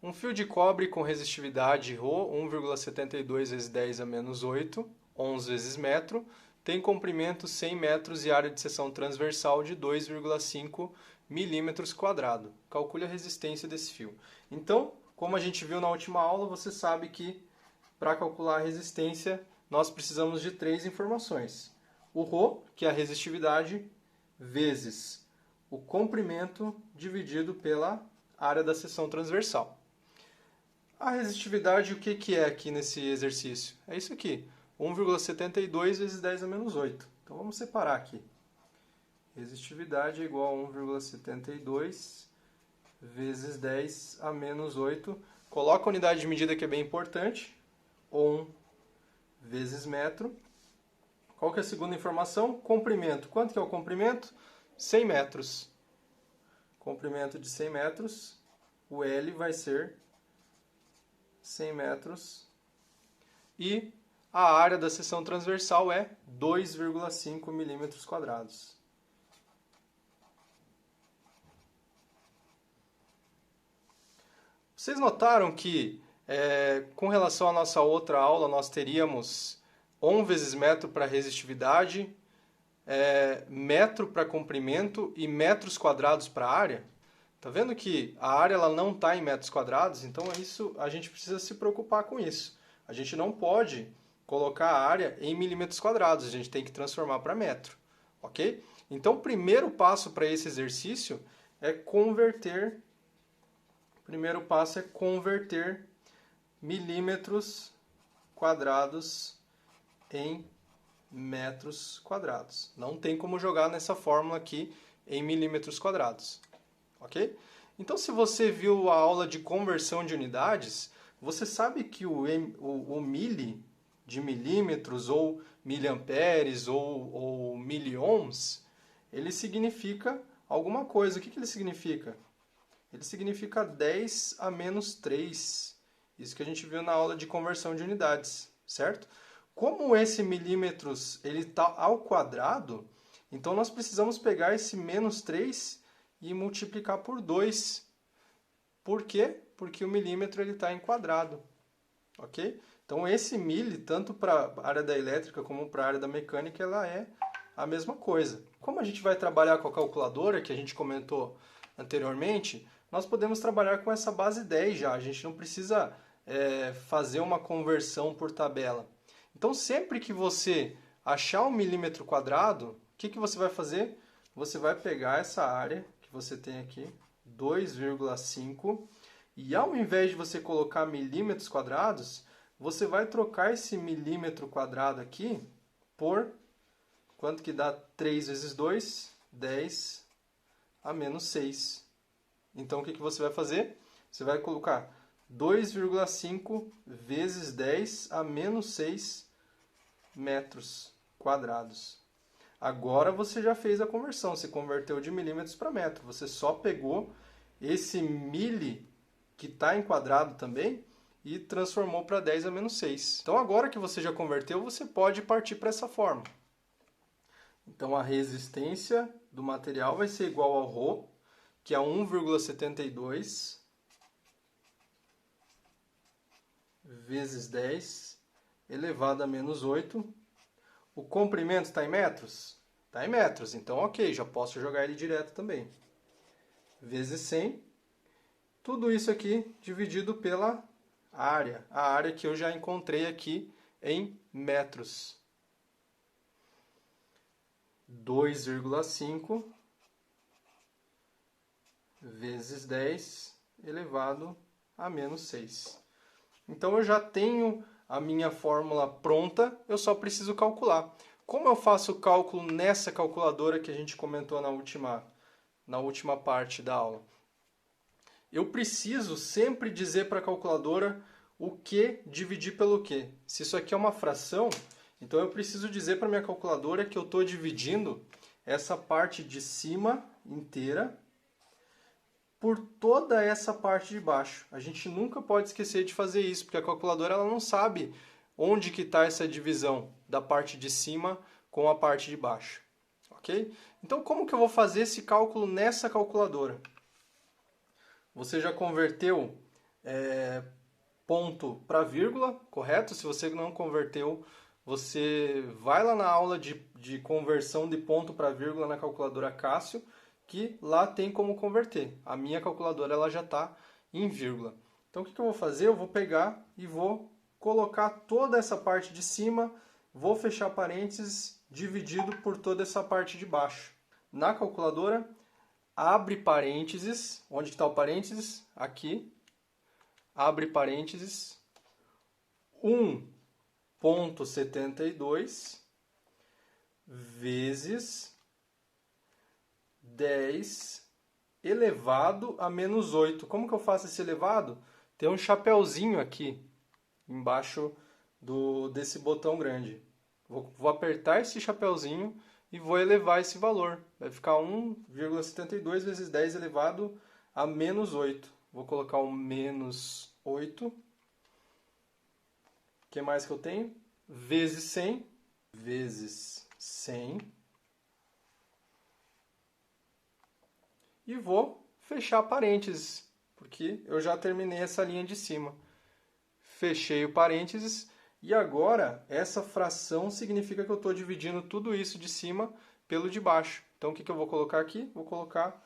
Um fio de cobre com resistividade Ρ, 1,72 vezes 10 a menos 8, 11 vezes metro, tem comprimento 100 metros e área de seção transversal de 2,5 milímetros quadrados. Calcule a resistência desse fio. Então, como a gente viu na última aula, você sabe que para calcular a resistência nós precisamos de três informações. O Ρ, que é a resistividade, vezes o comprimento dividido pela área da seção transversal. A resistividade, o que é aqui nesse exercício? É isso aqui, 1,72 vezes 10 a menos 8. Então vamos separar aqui. Resistividade é igual a 1,72 vezes 10 a menos 8. Coloca a unidade de medida que é bem importante. Ohm vezes metro. Qual que é a segunda informação? Comprimento. Quanto que é o comprimento? 100 metros. Comprimento de 100 metros. O L vai ser 100 metros. E a área da seção transversal é 2,5 milímetros quadrados. Vocês notaram que, com relação à nossa outra aula, nós teríamos ohm vezes metro para resistividade, metro para comprimento e metros quadrados para área? Tá vendo que a área ela não está em metros quadrados? Então isso, a gente precisa se preocupar com isso. A gente não pode colocar a área em milímetros quadrados, a gente tem que transformar para metro, ok? Então o primeiro passo para esse exercício é converter milímetros quadrados em metros quadrados. Não tem como jogar nessa fórmula aqui em milímetros quadrados, ok? Então, se você viu a aula de conversão de unidades, você sabe que o mili de milímetros, ou miliamperes, ou miliohms, ele significa alguma coisa. O que ele significa? Ele significa 10 a menos 3. Isso que a gente viu na aula de conversão de unidades, certo? Como esse milímetros está ao quadrado, então nós precisamos pegar esse menos 3 e multiplicar por 2. Por quê? Porque o milímetro está em quadrado, ok? Então esse mili, tanto para a área da elétrica como para a área da mecânica, ela é a mesma coisa. Como a gente vai trabalhar com a calculadora, que a gente comentou anteriormente, nós podemos trabalhar com essa base 10 já. A gente não precisa fazer uma conversão por tabela. Então, sempre que você achar um milímetro quadrado, o que você vai fazer? Você vai pegar essa área que você tem aqui, 2,5, e ao invés de você colocar milímetros quadrados, você vai trocar esse milímetro quadrado aqui por, quanto que dá 3 vezes 2? 10 a menos 6. Então, o que você vai fazer? Você vai colocar 2,5 vezes 10 a menos 6 metros quadrados. Agora você já fez a conversão, você converteu de milímetros para metro. Você só pegou esse mili, que está em quadrado também, e transformou para 10 a menos 6. Então, agora que você já converteu, você pode partir para essa forma. Então, a resistência do material vai ser igual ao Ρ, que é 1,72 vezes 10 elevado a menos 8. O comprimento está em metros? Está em metros, então ok, já posso jogar ele direto também. Vezes 100. Tudo isso aqui dividido pela área. A área que eu já encontrei aqui em metros. 2,5 vezes 10 elevado a menos 6. Então eu já tenho a minha fórmula pronta, eu só preciso calcular. Como eu faço o cálculo nessa calculadora que a gente comentou na última parte da aula? Eu preciso sempre dizer para a calculadora o que dividir pelo que. Se isso aqui é uma fração, então eu preciso dizer para a minha calculadora que eu estou dividindo essa parte de cima inteira por toda essa parte de baixo. A gente nunca pode esquecer de fazer isso, porque a calculadora ela não sabe onde que está essa divisão da parte de cima com a parte de baixo. Ok? Então, como que eu vou fazer esse cálculo nessa calculadora? Você já converteu ponto para vírgula, correto? Se você não converteu, você vai lá na aula de conversão de ponto para vírgula na calculadora Cássio, que lá tem como converter. A minha calculadora ela já está em vírgula. Então o que eu vou fazer? Eu vou pegar e vou colocar toda essa parte de cima, vou fechar parênteses dividido por toda essa parte de baixo. Na calculadora, abre parênteses. Onde está o parênteses? Aqui. Abre parênteses. 1,72 vezes 10 elevado a menos 8. Como que eu faço esse elevado? Tem um chapeuzinho aqui embaixo desse botão grande. Vou apertar esse chapeuzinho e vou elevar esse valor. Vai ficar 1,72 vezes 10 elevado a menos 8. Vou colocar um menos 8. O que mais que eu tenho? Vezes 100. Vezes 100. E vou fechar parênteses, porque eu já terminei essa linha de cima. Fechei o parênteses e agora essa fração significa que eu estou dividindo tudo isso de cima pelo de baixo. Então o que eu vou colocar aqui? Vou colocar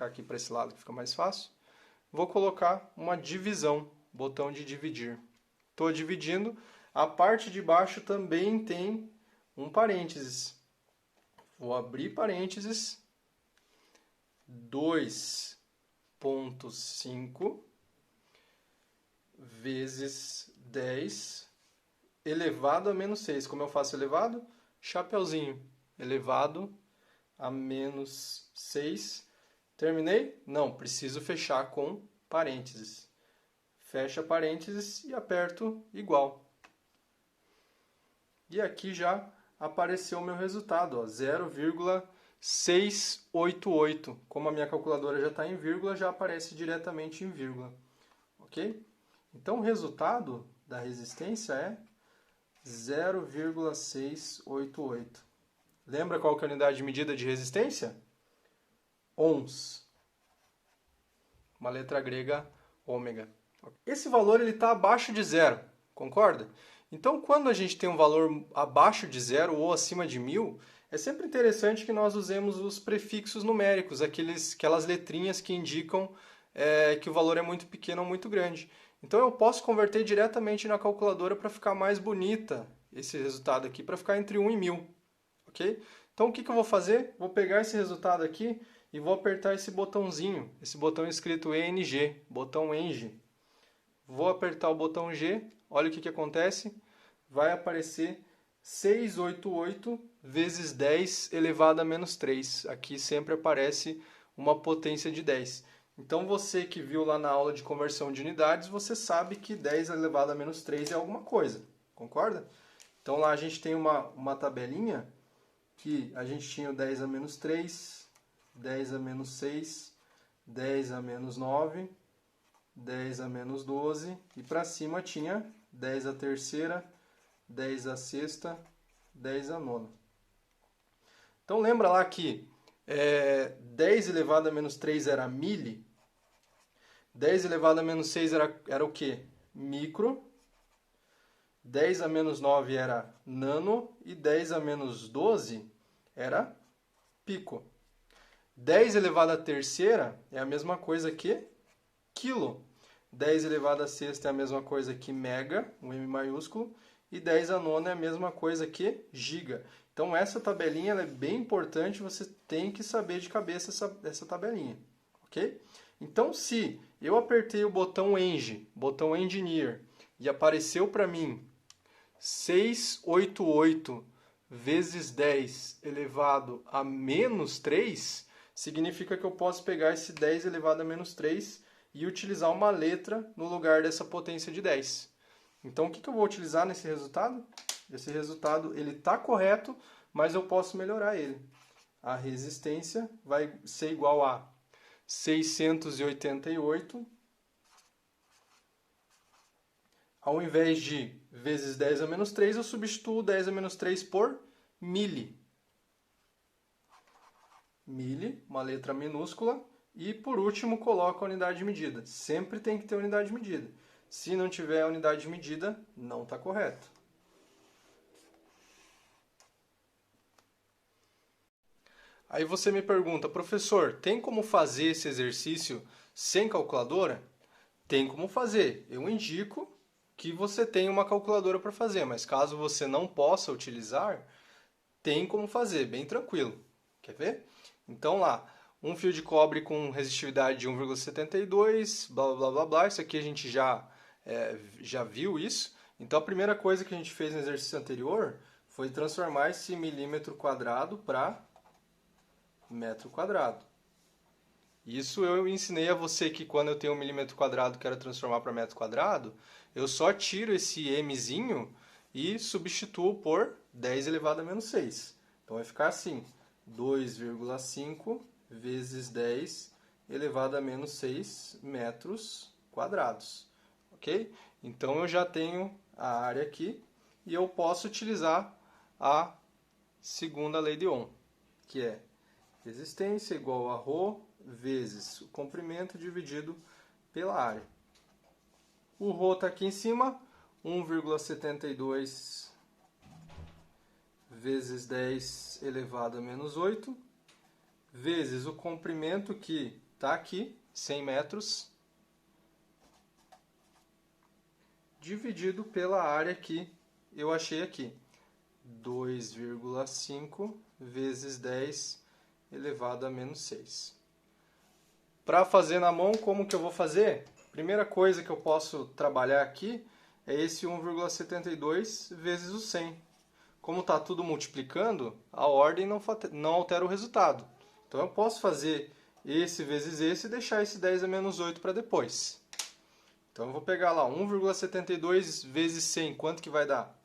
aqui para esse lado que fica mais fácil. Vou colocar uma divisão, botão de dividir. Estou dividindo, a parte de baixo também tem um parênteses. Vou abrir parênteses, 2,5 vezes 10 elevado a menos 6. Como eu faço elevado? Chapeuzinho. Elevado a menos 6. Terminei? Não, preciso fechar com parênteses. Fecha parênteses e aperto igual. E aqui já apareceu o meu resultado, 0,688. Como a minha calculadora já está em vírgula, já aparece diretamente em vírgula. Ok? Então o resultado da resistência é 0,688. Lembra qual que é a unidade de medida de resistência? Ohms. Uma letra grega ômega. Esse valor está abaixo de zero, concorda? Então, quando a gente tem um valor abaixo de zero ou acima de 1000, é sempre interessante que nós usemos os prefixos numéricos, aquelas letrinhas que indicam que o valor é muito pequeno ou muito grande. Então, eu posso converter diretamente na calculadora para ficar mais bonita esse resultado aqui, para ficar entre 1 e 1000. Ok? Então, o que eu vou fazer? Vou pegar esse resultado aqui e vou apertar esse botãozinho, esse botão escrito ENG, botão ENG. Vou apertar o botão G, olha o que acontece, vai aparecer 688 vezes 10 elevado a menos 3. Aqui sempre aparece uma potência de 10. Então você que viu lá na aula de conversão de unidades, você sabe que 10 elevado a menos 3 é alguma coisa, concorda? Então lá a gente tem uma tabelinha que a gente tinha o 10 a menos 3, 10 a menos 6, 10 a menos 9... 10 a menos 12, e para cima tinha 10 a terceira, 10 a sexta, 10 a nona. Então lembra lá que 10 elevado a menos 3 era mili, 10 elevado a menos 6 era o quê? Micro, 10 a menos 9 era nano, e 10 a menos 12 era pico. 10 elevado a terceira é a mesma coisa que quilo. 10 elevado a sexta é a mesma coisa que mega, um M maiúsculo, e 10 a nona é a mesma coisa que giga. Então essa tabelinha ela é bem importante, você tem que saber de cabeça essa tabelinha, ok? Então se eu apertei o botão ENG, botão Engineer, e apareceu para mim 688 vezes 10 elevado a menos 3, significa que eu posso pegar esse 10 elevado a menos 3 e utilizar uma letra no lugar dessa potência de 10. Então, o que eu vou utilizar nesse resultado? Esse resultado ele está correto, mas eu posso melhorar ele. A resistência vai ser igual a 688, ao invés de vezes 10 a menos 3, eu substituo 10 a menos 3 por mili. Mili, uma letra minúscula, E por último, coloco a unidade de medida. Sempre tem que ter unidade de medida. Se não tiver a unidade de medida, não está correto. Aí você me pergunta, professor, tem como fazer esse exercício sem calculadora? Tem como fazer. Eu indico que você tenha uma calculadora para fazer, mas caso você não possa utilizar, tem como fazer, bem tranquilo. Quer ver? Então lá, um fio de cobre com resistividade de 1,72, blá blá blá blá, isso aqui a gente já viu isso. Então a primeira coisa que a gente fez no exercício anterior foi transformar esse milímetro quadrado para metro quadrado. Isso eu ensinei a você que quando eu tenho um milímetro quadrado e quero transformar para metro quadrado, eu só tiro esse mzinho e substituo por 10 elevado a menos 6. Então vai ficar assim, 2,5 vezes 10 elevado a menos 6 metros quadrados. Ok? Então eu já tenho a área aqui e eu posso utilizar a segunda lei de Ohm, que é resistência igual a ρ vezes o comprimento dividido pela área. O ρ está aqui em cima, 1,72 vezes 10 elevado a menos 8, vezes o comprimento que está aqui, 100 metros, dividido pela área que eu achei aqui, 2,5 vezes 10 elevado a menos 6. Para fazer na mão, como que eu vou fazer? Primeira coisa que eu posso trabalhar aqui é esse 1,72 vezes o 100. Como está tudo multiplicando, a ordem não altera o resultado. Então eu posso fazer esse vezes esse e deixar esse 10 a menos 8 para depois. Então eu vou pegar lá 1,72 vezes 100, quanto que vai dar?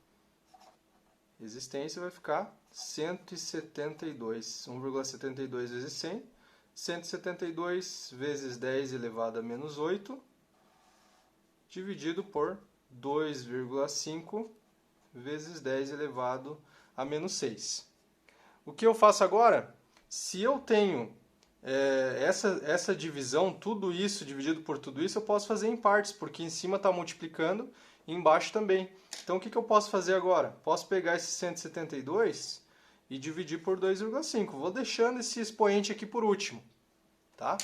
Resistência vai ficar 172. 1,72 vezes 100. 172 vezes 10 elevado a menos 8, dividido por 2,5 vezes 10 elevado a menos 6. O que eu faço agora? Se eu tenho essa divisão, tudo isso dividido por tudo isso, eu posso fazer em partes, porque em cima está multiplicando e embaixo também. Então o que eu posso fazer agora? Posso pegar esse 172 e dividir por 2,5. Vou deixando esse expoente aqui por último. Tá?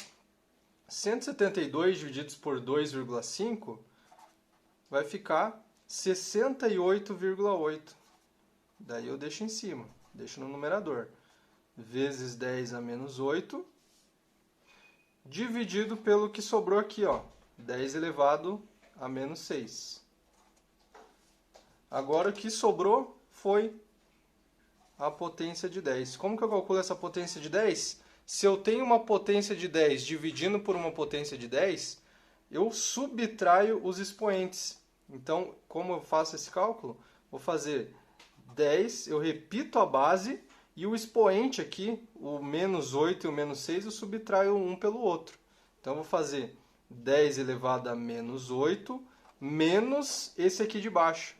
172 divididos por 2,5 vai ficar 68,8. Daí eu deixo em cima, deixo no numerador. Vezes 10 a menos 8, dividido pelo que sobrou aqui, ó, 10 elevado a menos 6. Agora o que sobrou foi a potência de 10. Como que eu calculo essa potência de 10? Se eu tenho uma potência de 10 dividindo por uma potência de 10, eu subtraio os expoentes. Então, como eu faço esse cálculo? Vou fazer 10, eu repito a base, e o expoente aqui, o menos 8 e o menos 6, eu subtraio um pelo outro. Então, eu vou fazer 10 elevado a menos 8, menos esse aqui de baixo,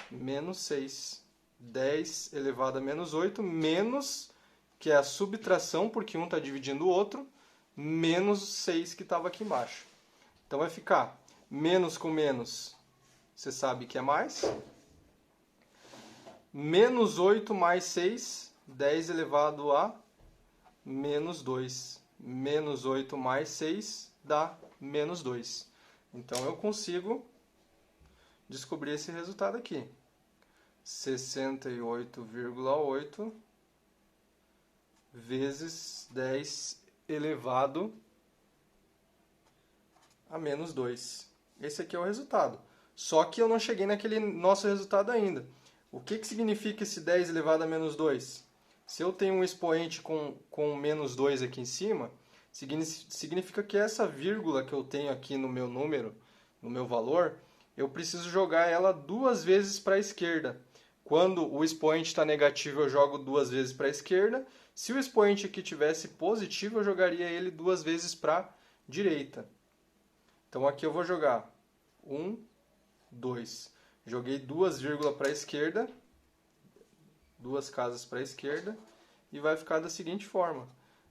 menos 6. 10 elevado a menos 8, menos, que é a subtração, porque um está dividindo o outro, menos 6 que estava aqui embaixo. Então vai ficar menos com menos, você sabe que é mais. Menos 8 mais 6, 10 elevado a menos 2. Menos 8 mais 6 dá menos 2. Então eu consigo descobrir esse resultado aqui. 68,8 vezes 10 elevado a menos 2. Esse aqui é o resultado. Só que eu não cheguei naquele nosso resultado ainda. O que significa esse 10 elevado a menos 2? Se eu tenho um expoente com menos 2 aqui em cima, significa que essa vírgula que eu tenho aqui no meu número, no meu valor, eu preciso jogar ela duas vezes para a esquerda. Quando o expoente está negativo, eu jogo duas vezes para a esquerda. Se o expoente aqui tivesse positivo, eu jogaria ele duas vezes para a direita. Então aqui eu vou jogar 1, 2. Joguei duas vírgulas para a esquerda, duas casas para a esquerda, e vai ficar da seguinte forma.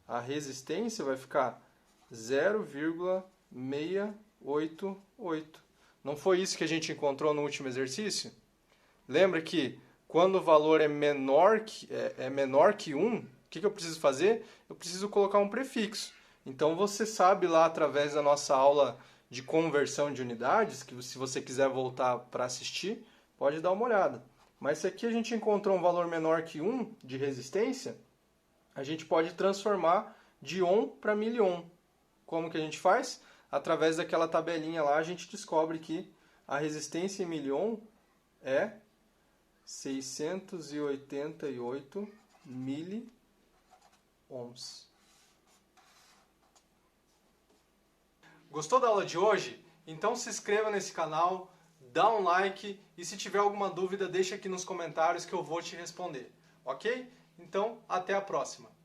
a resistência vai ficar 0,688. Não foi isso que a gente encontrou no último exercício? Lembra que quando o valor é menor que 1, o que eu preciso fazer? Eu preciso colocar um prefixo. Então você sabe lá através da nossa aula de conversão de unidades, que se você quiser voltar para assistir, pode dar uma olhada. Mas se aqui a gente encontrou um valor menor que 1 de resistência, a gente pode transformar de ohm para miliohm. Como que a gente faz? Através daquela tabelinha lá, a gente descobre que a resistência em miliohm é 688 miliohms. Gostou da aula de hoje? Então se inscreva nesse canal, dá um like e se tiver alguma dúvida deixa aqui nos comentários que eu vou te responder, ok? Então até a próxima!